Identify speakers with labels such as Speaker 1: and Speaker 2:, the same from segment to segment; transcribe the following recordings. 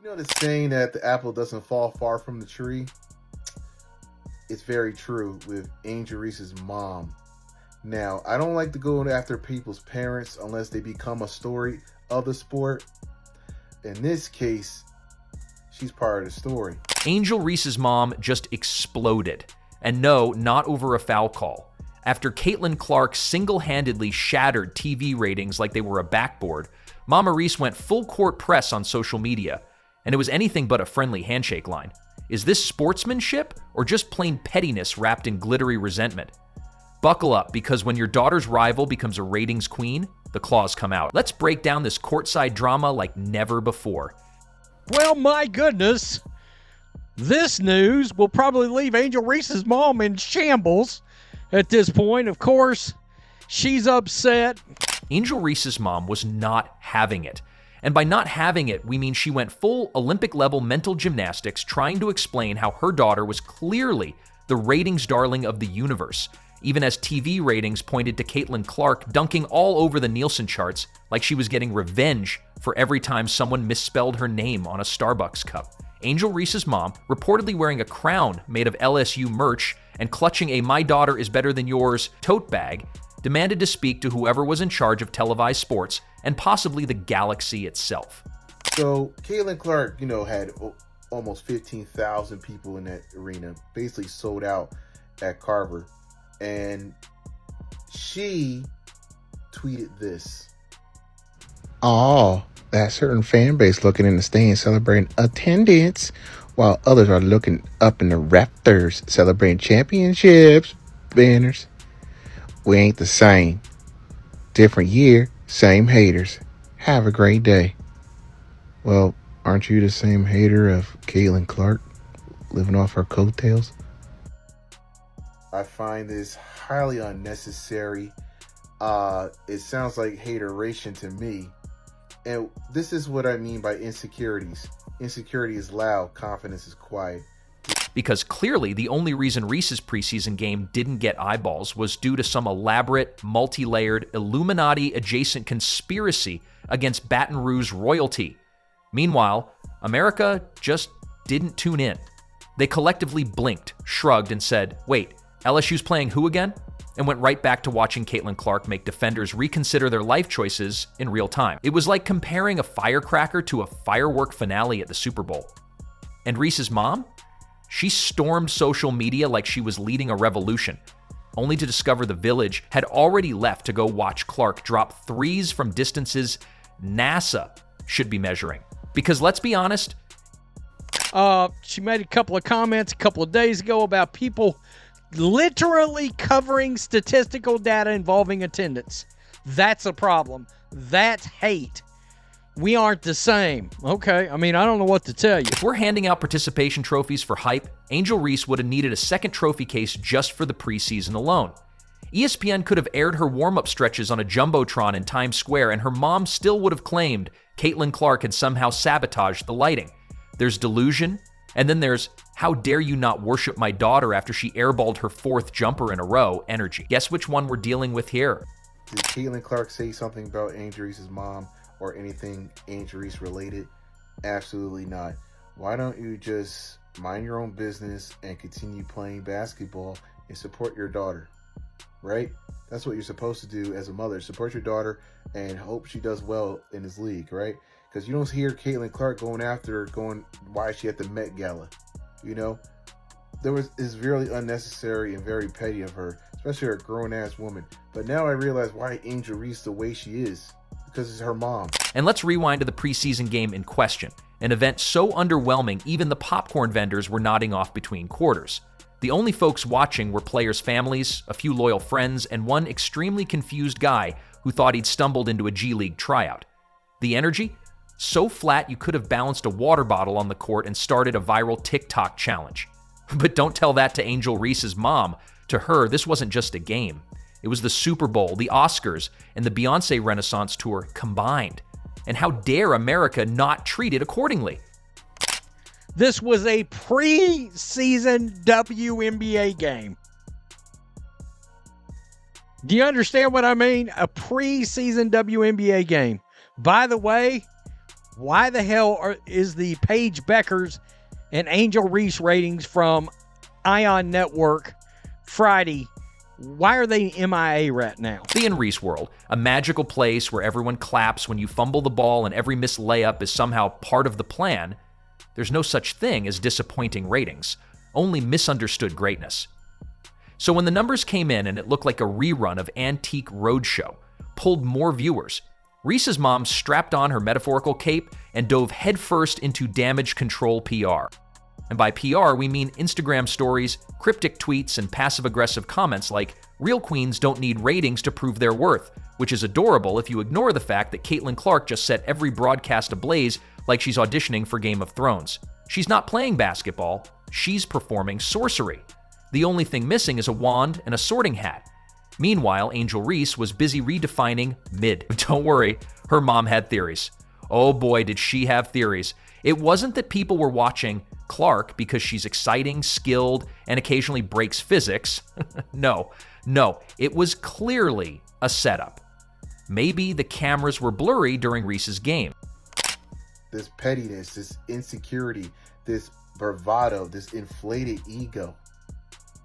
Speaker 1: You know the saying that the apple doesn't fall far from the tree? It's very true with Angel Reese's mom. Now, I don't like to go after people's parents unless they become a story of the sport. In this case, she's part of the story.
Speaker 2: Angel Reese's mom just exploded. And no, not over a foul call. After Caitlyn Clark single-handedly shattered TV ratings like they were a backboard, Mama Reese went full-court press on social media, and it was anything but a friendly handshake line. Is this sportsmanship or just plain pettiness wrapped in glittery resentment? Buckle up, because when your daughter's rival becomes a ratings queen, the claws come out. Let's break down this courtside drama like never before.
Speaker 3: Well, my goodness. This news will probably leave Angel Reese's mom in shambles at this point. Of course, she's upset.
Speaker 2: Angel Reese's mom was not having it. And by not having it, we mean she went full Olympic-level mental gymnastics trying to explain how her daughter was clearly the ratings darling of the universe, even as TV ratings pointed to Caitlyn Clark dunking all over the Nielsen charts like she was getting revenge for every time someone misspelled her name on a Starbucks cup. Angel Reese's mom, reportedly wearing a crown made of LSU merch and clutching a "My daughter is better than yours" tote bag, demanded to speak to whoever was in charge of televised sports and possibly the galaxy itself.
Speaker 1: So Caitlyn Clark, had almost 15,000 people in that arena, basically sold out at Carver. And she tweeted this.
Speaker 4: Oh, that certain fan base looking in the stands celebrating attendance, while others are looking up in the rafters celebrating championships, banners. We ain't the same. Different year, same haters. Have a great day. Well, aren't you the same hater of Caitlyn Clark, living off her coattails?
Speaker 1: I find this highly unnecessary. It sounds like hateration to me. And this is what I mean by insecurities. Insecurity is loud, confidence is quiet.
Speaker 2: Because clearly the only reason Reese's preseason game didn't get eyeballs was due to some elaborate, multi-layered, Illuminati-adjacent conspiracy against Baton Rouge royalty. Meanwhile, America just didn't tune in. They collectively blinked, shrugged, and said, "Wait, LSU's playing who again?" and went right back to watching Caitlyn Clark make defenders reconsider their life choices in real time. It was like comparing a firecracker to a firework finale at the Super Bowl. And Reese's mom? She stormed social media like she was leading a revolution, only to discover the village had already left to go watch Clark drop threes from distances NASA should be measuring. Because let's be honest,
Speaker 3: she made a couple of comments a couple of days ago about people literally covering statistical data involving attendance. That's a problem. That's hate. We aren't the same. Okay, I don't know what to tell you.
Speaker 2: If we're handing out participation trophies for hype, Angel Reese would have needed a second trophy case just for the preseason alone. ESPN could have aired her warm-up stretches on a jumbotron in Times Square, and her mom still would have claimed Caitlyn Clark had somehow sabotaged the lighting. There's delusion, and then there's "how dare you not worship my daughter after she airballed her fourth jumper in a row" energy. Guess which one we're dealing with here?
Speaker 1: Did Caitlyn Clark say something about Angel Reese's mom or anything Angel Reese related? Absolutely not. Why don't you just mind your own business and continue playing basketball and support your daughter? Right? That's what you're supposed to do as a mother. Support your daughter and hope she does well in this league, right? Because you don't hear Caitlyn Clark going after her, why is she at the Met Gala? It's really unnecessary and very petty of her, especially a grown-ass woman. But now I realize why Angel Reese the way she is. Because it's her mom.
Speaker 2: And let's rewind to the preseason game in question, an event so underwhelming even the popcorn vendors were nodding off between quarters. The only folks watching were players' families, a few loyal friends, and one extremely confused guy who thought he'd stumbled into a G League tryout. The energy? So flat you could have balanced a water bottle on the court and started a viral TikTok challenge. But don't tell that to Angel Reese's mom. To her, this wasn't just a game. It was the Super Bowl, the Oscars, and the Beyoncé Renaissance Tour combined. And how dare America not treat it accordingly?
Speaker 3: This was a preseason WNBA game. Do you understand what I mean? A preseason WNBA game. By the way, Why the hell is the Paige Beckers and Angel Reese ratings from Ion Network Friday? Why are they MIA right now?
Speaker 2: The In Reese world, a magical place where everyone claps when you fumble the ball and every missed layup is somehow part of the plan. There's no such thing as disappointing ratings, only misunderstood greatness. So when the numbers came in and it looked like a rerun of Antique Roadshow, pulled more viewers, Reese's mom strapped on her metaphorical cape and dove headfirst into damage control PR. And by PR, we mean Instagram stories, cryptic tweets, and passive-aggressive comments like, "Real queens don't need ratings to prove their worth," which is adorable if you ignore the fact that Caitlyn Clark just set every broadcast ablaze like she's auditioning for Game of Thrones. She's not playing basketball, she's performing sorcery. The only thing missing is a wand and a sorting hat. Meanwhile, Angel Reese was busy redefining mid. Don't worry, her mom had theories. Oh boy, did she have theories. It wasn't that people were watching Clark because she's exciting, skilled, and occasionally breaks physics. No, it was clearly a setup. Maybe the cameras were blurry during Reese's game.
Speaker 1: This pettiness, this insecurity, this bravado, this inflated ego.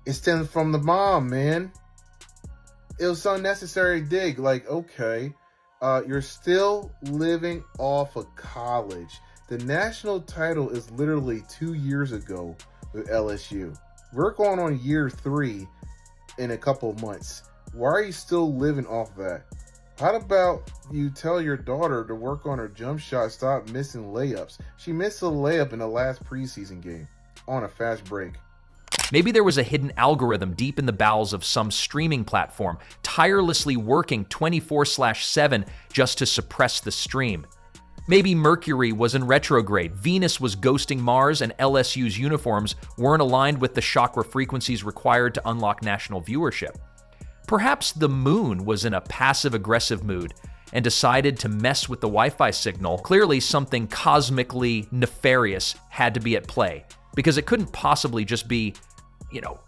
Speaker 1: It stems from the mom, man. It was unnecessary dig. Like, okay, you're still living off of college. The national title is literally 2 years ago with LSU. We're going on year 3 in a couple months. Why are you still living off that? How about you tell your daughter to work on her jump shot, stop missing layups? She missed a layup in the last preseason game on a fast break.
Speaker 2: Maybe there was a hidden algorithm deep in the bowels of some streaming platform, tirelessly working 24/7 just to suppress the stream. Maybe Mercury was in retrograde, Venus was ghosting Mars, and LSU's uniforms weren't aligned with the chakra frequencies required to unlock national viewership. Perhaps the moon was in a passive-aggressive mood and decided to mess with the Wi-Fi signal. Clearly, something cosmically nefarious had to be at play, because it couldn't possibly just be,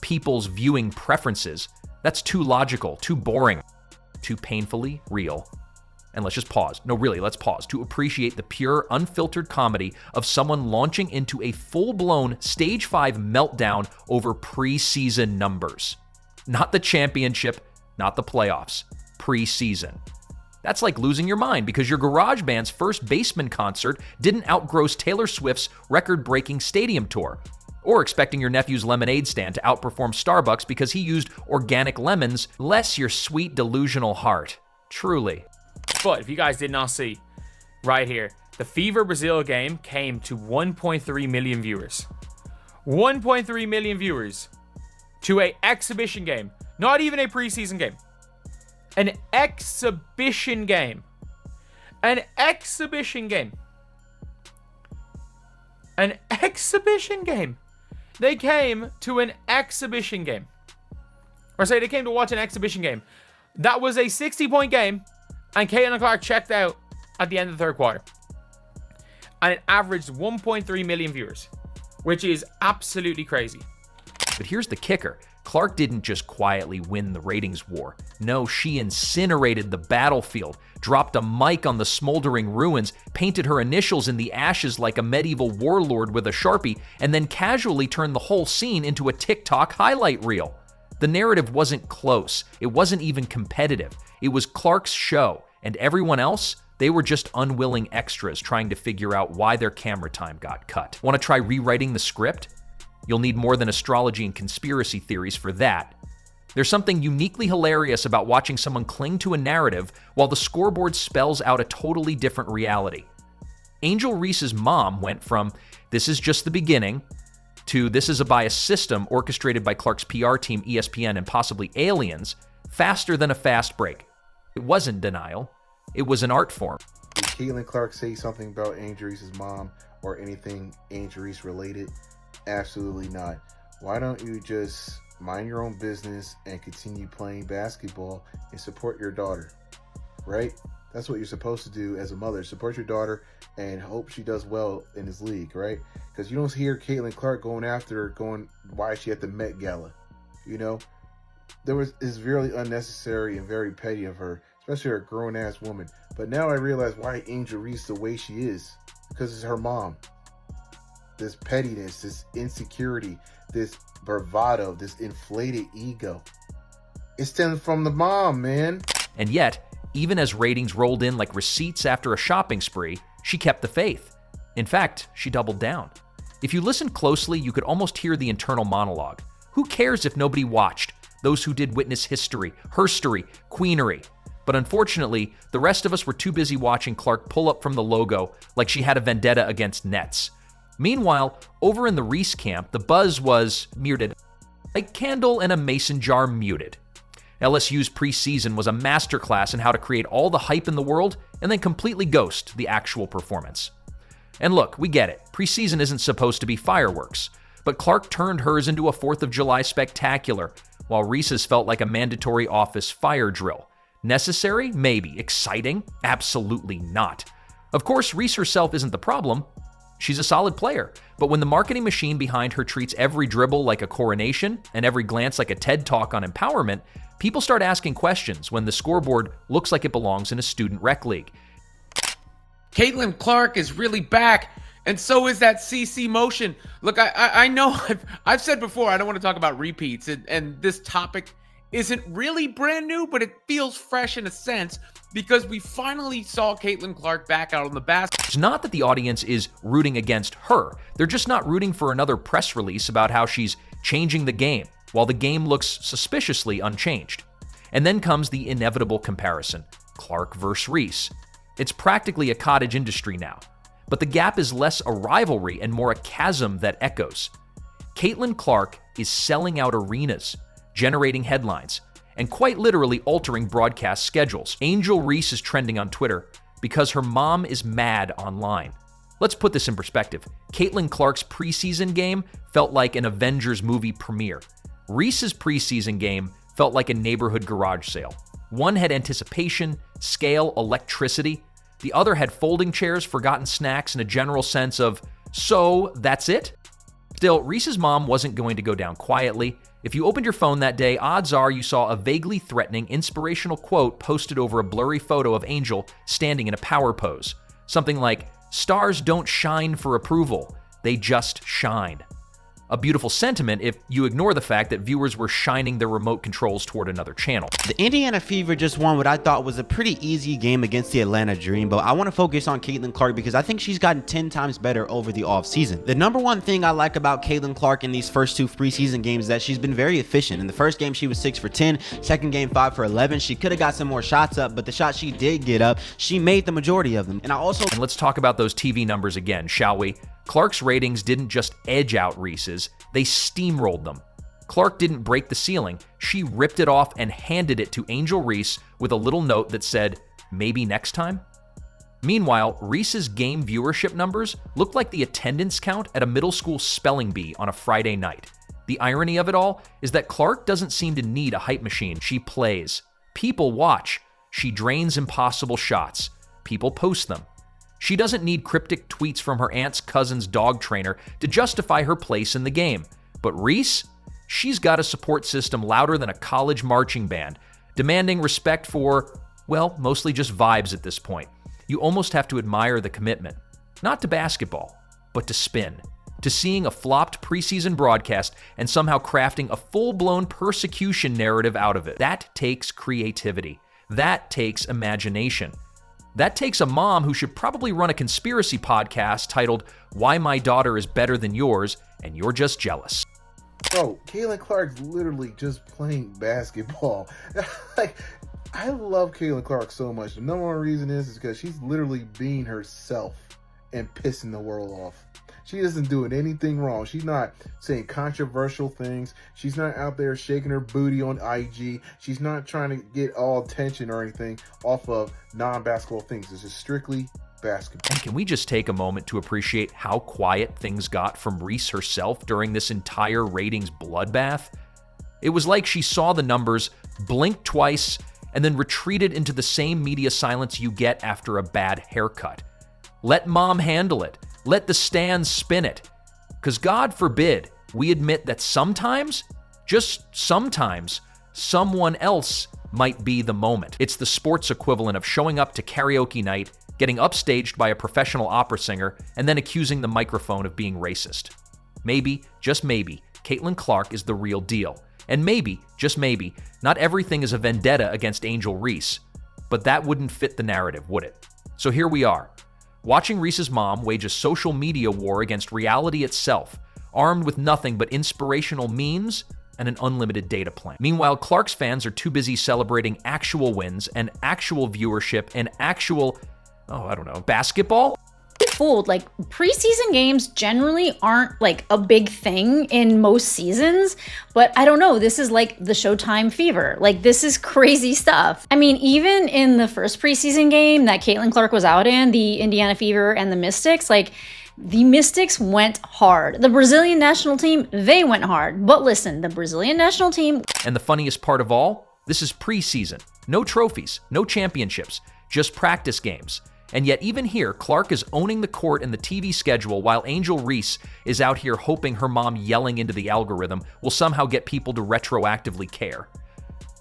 Speaker 2: people's viewing preferences. That's too logical, too boring, too painfully real. And let's just pause. No, really, let's pause to appreciate the pure, unfiltered comedy of someone launching into a full-blown Stage 5 meltdown over preseason numbers. Not the championship, not the playoffs. Preseason. That's like losing your mind because your garage band's first Baseman concert didn't outgross Taylor Swift's record-breaking stadium tour. Or expecting your nephew's lemonade stand to outperform Starbucks because he used organic lemons. Bless your sweet, delusional heart. Truly.
Speaker 5: But if you guys did not see, right here, the Fever Brazil game came to 1.3 million viewers. 1.3 million viewers to an exhibition game. Not even a preseason game. An exhibition game. An exhibition game. An exhibition game. They came to an exhibition game. They came to watch an exhibition game. That was a 60-point game, and Caitlyn Clark checked out at the end of the third quarter. And it averaged 1.3 million viewers, which is absolutely crazy.
Speaker 2: But here's the kicker. Clark didn't just quietly win the ratings war. No, she incinerated the battlefield, dropped a mic on the smoldering ruins, painted her initials in the ashes like a medieval warlord with a Sharpie, and then casually turned the whole scene into a TikTok highlight reel. The narrative wasn't close. It wasn't even competitive. It was Clark's show, and everyone else, they were just unwilling extras trying to figure out why their camera time got cut. Want to try rewriting the script? You'll need more than astrology and conspiracy theories for that. There's something uniquely hilarious about watching someone cling to a narrative while the scoreboard spells out a totally different reality. Angel Reese's mom went from, "This is just the beginning," to "This is a biased system orchestrated by Clark's PR team, ESPN, and possibly aliens," faster than a fast break. It wasn't denial. It was an art form.
Speaker 1: Did Caitlyn Clark say something about Angel Reese's mom or anything Angel Reese related? Absolutely not. Why don't you just mind your own business and continue playing basketball and support your daughter, right? That's what you're supposed to do as a mother. Support your daughter and hope she does well in this league, right? Because you don't hear Caitlyn Clark going after her, why is she at the Met Gala? It's really unnecessary and very petty of her, especially a grown-ass woman. But now I realize why Angel Reese the way she is. Because it's her mom. This pettiness, this insecurity, this bravado, this inflated ego. It stems from the mom, man.
Speaker 2: And yet, even as ratings rolled in like receipts after a shopping spree, she kept the faith. In fact, she doubled down. If you listened closely, you could almost hear the internal monologue. Who cares if nobody watched? Those who did witness history, herstory, queenery. But unfortunately, the rest of us were too busy watching Clark pull up from the logo like she had a vendetta against Nets. Meanwhile, over in the Reese camp, the buzz was muted. Like candle in a mason jar muted. LSU's preseason was a masterclass in how to create all the hype in the world and then completely ghost the actual performance. And look, we get it. Preseason isn't supposed to be fireworks. But Clark turned hers into a 4th of July spectacular, while Reese's felt like a mandatory office fire drill. Necessary? Maybe. Exciting? Absolutely not. Of course, Reese herself isn't the problem. She's a solid player, but when the marketing machine behind her treats every dribble like a coronation and every glance like a TED Talk on empowerment, people start asking questions when the scoreboard looks like it belongs in a student rec league.
Speaker 6: Caitlyn Clark is really back, and so is that CC motion. Look, I know I've said before I don't want to talk about repeats, and this topic isn't really brand new, but it feels fresh in a sense because we finally saw Caitlyn Clark back out on the basket.
Speaker 2: It's not that the audience is rooting against her. They're just not rooting for another press release about how she's changing the game, while the game looks suspiciously unchanged. And then comes the inevitable comparison, Clark versus Reese. It's practically a cottage industry now, but the gap is less a rivalry and more a chasm that echoes. Caitlyn Clark is selling out arenas, generating headlines, and quite literally altering broadcast schedules. Angel Reese is trending on Twitter because her mom is mad online. Let's put this in perspective. Caitlyn Clark's preseason game felt like an Avengers movie premiere. Reese's preseason game felt like a neighborhood garage sale. One had anticipation, scale, electricity. The other had folding chairs, forgotten snacks, and a general sense of, so that's it? Still, Reese's mom wasn't going to go down quietly. If you opened your phone that day, odds are you saw a vaguely threatening, inspirational quote posted over a blurry photo of Angel standing in a power pose. Something like, "Stars don't shine for approval, they just shine." A beautiful sentiment if you ignore the fact that viewers were shining their remote controls toward another channel.
Speaker 7: The Indiana Fever just won what I thought was a pretty easy game against the Atlanta Dream, but I want to focus on Caitlyn Clark because I think she's gotten 10 times better over the offseason. The number one thing I like about Caitlyn Clark in these first 2 preseason games is that she's been very efficient. In the first game, she was 6 for 10, second game 5 for 11. She could have got some more shots up, but the shots she did get up, she made the majority of them.
Speaker 2: And let's talk about those TV numbers again, shall we? Clark's ratings didn't just edge out Reese's, they steamrolled them. Clark didn't break the ceiling, she ripped it off and handed it to Angel Reese with a little note that said, "Maybe next time?" Meanwhile, Reese's game viewership numbers looked like the attendance count at a middle school spelling bee on a Friday night. The irony of it all is that Clark doesn't seem to need a hype machine, she plays. People watch. She drains impossible shots. People post them. She doesn't need cryptic tweets from her aunt's cousin's dog trainer to justify her place in the game. But Reese? She's got a support system louder than a college marching band, demanding respect for, well, mostly just vibes at this point. You almost have to admire the commitment. Not to basketball, but to spin. To seeing a flopped preseason broadcast and somehow crafting a full-blown persecution narrative out of it. That takes creativity. That takes imagination. That takes a mom who should probably run a conspiracy podcast titled "Why My Daughter Is Better Than Yours and You're Just Jealous."
Speaker 1: Bro, Caitlyn Clark's literally just playing basketball. Like, I love Caitlyn Clark so much. The number one reason is because she's literally being herself and pissing the world off. She isn't doing anything wrong. She's not saying controversial things. She's not out there shaking her booty on IG. She's not trying to get all attention or anything off of non-basketball things. This is strictly basketball.
Speaker 2: And can we just take a moment to appreciate how quiet things got from Reese herself during this entire ratings bloodbath? It was like she saw the numbers, blinked twice, and then retreated into the same media silence you get after a bad haircut. Let mom handle it. Let the stands spin it. Because God forbid we admit that sometimes, just sometimes, someone else might be the moment. It's the sports equivalent of showing up to karaoke night, getting upstaged by a professional opera singer, and then accusing the microphone of being racist. Maybe, just maybe, Caitlyn Clark is the real deal. And maybe, just maybe, not everything is a vendetta against Angel Reese. But that wouldn't fit the narrative, would it? So here we are, watching Reese's mom wage a social media war against reality itself, armed with nothing but inspirational memes and an unlimited data plan. Meanwhile, Clark's fans are too busy celebrating actual wins and actual viewership and actual, basketball?
Speaker 8: Fooled. Like, preseason games generally aren't like a big thing in most seasons, but I don't know, this is like the Showtime fever. Like, this is crazy stuff. I mean, even in the first preseason game that Caitlyn Clark was out in, the Indiana Fever and the Mystics, like, the Mystics went hard. The Brazilian national team, they went hard. But listen, the Brazilian national team...
Speaker 2: And the funniest part of all, this is preseason. No trophies, no championships, just practice games. And yet even here, Clark is owning the court and the TV schedule while Angel Reese is out here hoping her mom yelling into the algorithm will somehow get people to retroactively care.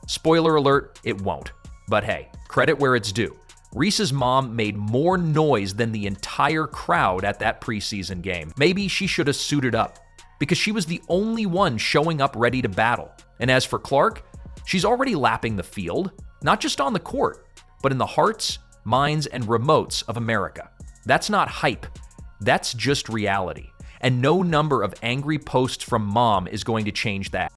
Speaker 2: Spoiler alert, it won't. But hey, credit where it's due. Reese's mom made more noise than the entire crowd at that preseason game. Maybe she should have suited up, because she was the only one showing up ready to battle. And as for Clark, she's already lapping the field, not just on the court, but in the hearts, minds, and remotes of America. That's not hype. That's just reality. And no number of angry posts from mom is going to change that.